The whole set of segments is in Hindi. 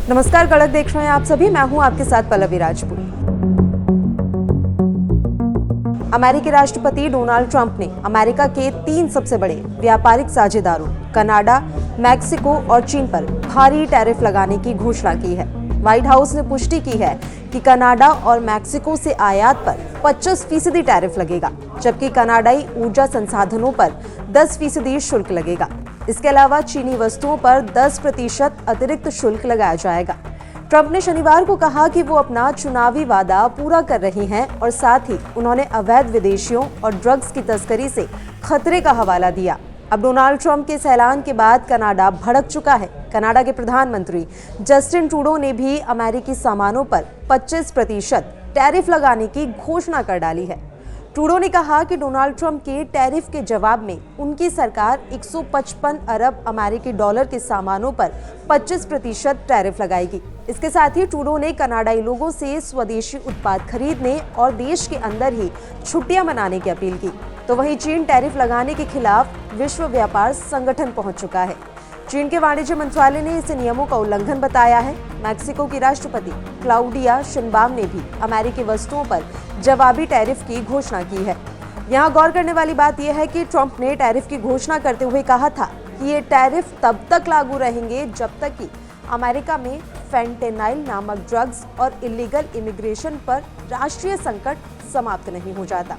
नमस्कार, कड़क देख रहे हैं आप सभी। मैं हूं आपके साथ पल्लवी राजपूत। अमेरिकी राष्ट्रपति डोनाल्ड ट्रंप ने अमेरिका के 3 सबसे बड़े व्यापारिक साझेदारों कनाडा, मैक्सिको और चीन पर भारी टैरिफ लगाने की घोषणा की है। व्हाइट हाउस ने पुष्टि की है कि कनाडा और मैक्सिको से आयात पर 25% टैरिफ लगेगा, जबकि कनाडाई ऊर्जा संसाधनों पर 10% शुल्क लगेगा। इसके अलावा चीनी वस्तुओं पर 10% अतिरिक्त शुल्क लगाया जाएगा। ट्रंप ने शनिवार को कहा कि वो अपना चुनावी वादा पूरा कर रहे हैं और साथ ही उन्होंने अवैध विदेशियों और ड्रग्स की तस्करी से खतरे का हवाला दिया। अब डोनाल्ड ट्रंप के इस ऐलान के बाद कनाडा भड़क चुका है। कनाडा के प्रधानमंत्री जस्टिन ट्रूडो ने भी अमेरिकी सामानों पर 25% टैरिफ लगाने की घोषणा कर डाली है। ट्रूडो ने कहा कि डोनाल्ड ट्रंप के टैरिफ के जवाब में उनकी सरकार 155 अरब अमेरिकी डॉलर के सामानों पर 25% टैरिफ लगाएगी। इसके साथ ही ट्रूडो ने कनाडाई लोगों से स्वदेशी उत्पाद खरीदने और देश के अंदर ही छुट्टियां मनाने की अपील की। तो वहीं चीन टैरिफ लगाने के खिलाफ विश्व व्यापार संगठन पहुंच चुका है। चीन के वाणिज्य मंत्रालय ने इसे नियमों का उल्लंघन बताया है। मैक्सिको की राष्ट्रपति क्लाउडिया शिनबाम ने भी अमेरिकी वस्तुओं पर जवाबी टैरिफ की घोषणा की है। यहाँ गौर करने वाली बात यह है कि ट्रंप ने टैरिफ की घोषणा करते हुए कहा था कि ये टैरिफ तब तक लागू रहेंगे जब तक कि अमेरिका में फेंटेनाइल नामक ड्रग्स और इलीगल इमिग्रेशन पर राष्ट्रीय संकट समाप्त नहीं हो जाता।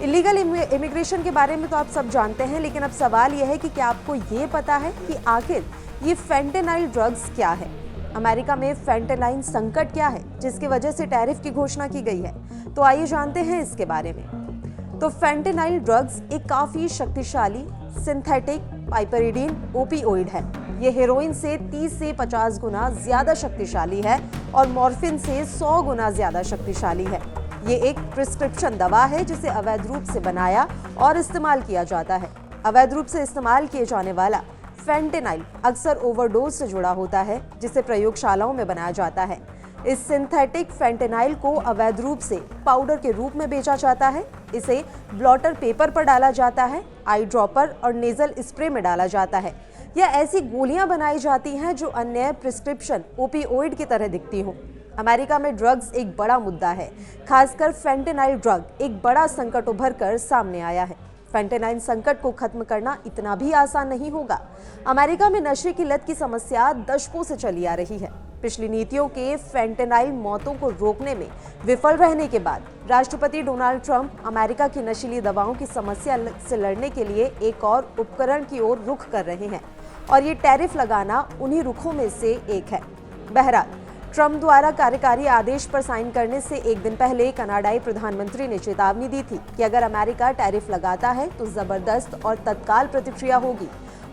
इलीगल इमिग्रेशन के बारे में तो आप सब जानते हैं, लेकिन अब सवाल यह है कि क्या आपको ये पता है कि आखिर ये फेंटेनाइल ड्रग्स क्या है? अमेरिका में फेंटेनाइल संकट क्या है जिसकी वजह से टैरिफ की घोषणा की गई है? तो आइए जानते हैं इसके बारे में। तो फेंटेनाइल ड्रग्स एक काफी शक्तिशाली सिंथेटिक पाइपरिडीन ओपियोइड है। ये हेरोइन से 30 से 50 गुना ज्यादा शक्तिशाली है और मॉर्फिन से 100 गुना ज्यादा शक्तिशाली है। ये एक प्रिस्क्रिप्शन दवा है जिसे अवैध रूप से बनाया और इस्तेमाल किया जाता है। अवैध रूप से इस्तेमाल किए जाने वाला फेंटेनाइल अक्सर ओवरडोज से जुड़ा होता है, जिसे प्रयोगशालाओं में बनाया जाता है। इस सिंथेटिक फेंटेनाइल को अवैध रूप से पाउडर के रूप में बेचा जाता है। इसे ब्लॉटर पेपर पर डाला जाता है, आई ड्रॉपर और नेजल स्प्रे में डाला जाता है, या ऐसी गोलियां बनाई जाती हैं जो अन्य प्रिस्क्रिप्शन ओपियोइड की तरह दिखती हों। अमेरिका में ड्रग्स एक बड़ा मुद्दा है। खासकर फेंटेनाइल ड्रग एक बड़ा संकट उभर कर सामने आया है। फेंटेनाइल संकट को खत्म करना इतना भी आसान नहीं होगा। अमेरिका में नशे की लत की समस्या दशकों से चली आ रही है। पिछली नीतियों के फेंटेनाइल मौतों को रोकने में विफल रहने के बाद राष्ट्रपति डोनाल्ड ट्रंप अमेरिका की नशीली दवाओं की समस्या से लड़ने के लिए एक और उपकरण की ओर रुख कर रहे हैं, और ये टैरिफ लगाना उन्हीं रुखों में से एक है। बहरहाल, ट्रंप द्वारा कार्यकारी आदेश पर साइन करने से एक दिन पहले कनाडाई प्रधानमंत्री ने चेतावनी दी थी कि अगर अमेरिका टैरिफ लगाता है तो जबरदस्त और तत्काल प्रतिक्रिया होगी।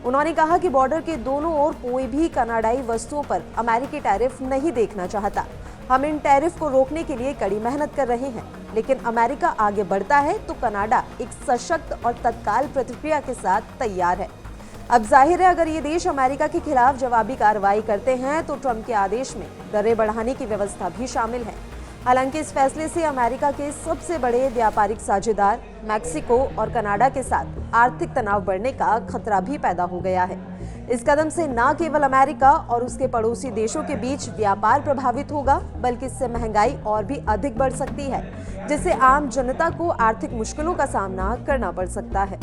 उन्होंने कहा कि बॉर्डर के दोनों ओर कोई भी कनाडाई वस्तुओं पर अमेरिकी टैरिफ नहीं देखना चाहता। हम इन टैरिफ को रोकने के लिए कड़ी मेहनत कर रहे हैं, लेकिन अमेरिका आगे बढ़ता है तो कनाडा एक सशक्त और तत्काल प्रतिक्रिया के साथ तैयार है। अब जाहिर है, अगर ये देश अमेरिका के खिलाफ जवाबी कार्रवाई करते हैं तो ट्रंप के आदेश में दरें बढ़ाने की व्यवस्था भी शामिल है। हालांकि इस फैसले से अमेरिका के सबसे बड़े व्यापारिक साझेदार मैक्सिको और कनाडा के साथ आर्थिक तनाव बढ़ने का खतरा भी पैदा हो गया है। इस कदम से न केवल अमेरिका और उसके पड़ोसी देशों के बीच व्यापार प्रभावित होगा, बल्कि इससे महंगाई और भी अधिक बढ़ सकती है, जिससे आम जनता को आर्थिक मुश्किलों का सामना करना पड़ सकता है।